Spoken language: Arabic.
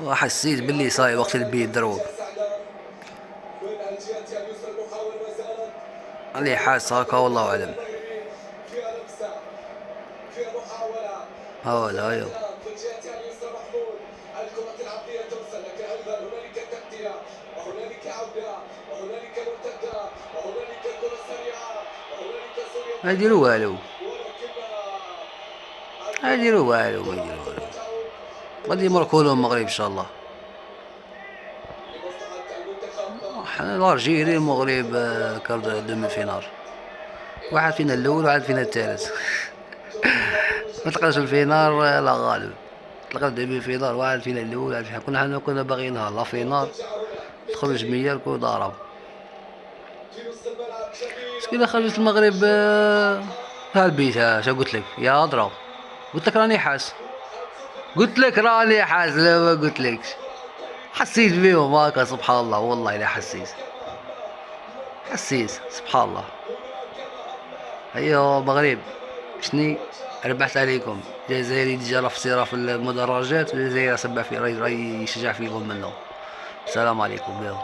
وحسيت باللي صاي وقت البيت دروب اللي حاس هاكا والله اعلم. اه لا ايوه. ما يديروا والو، ما يديروا والو، ما يديروا والو. غادي يمركو لهم المغرب ان شاء الله. حنا الارجيري المغرب كارد دومي فينال، واحد فينا الاول وواحد فينا الثالث. ما تلقاش الفينال لا غالب، تلقى دومي فينال واحد فينا الاول واحد فينا. كنا باغيينها لا فينال تخرج جميع الكل ضارب. بس كي خرجت المغرب ها البيت ها شا قلت لك يا هضره. قلت لك راني حاس، قلت لك راني حاس، لا ما قلت لكش. حسيت بيهم هاكا سبحان الله، والله الا حسيت، حسيت سبحان الله. ايوا مغرب شني ربحت عليكم. جزائري ديجا راه في المدرجات، والجزائري سبع في راي يشجع فيكم منه. السلام عليكم.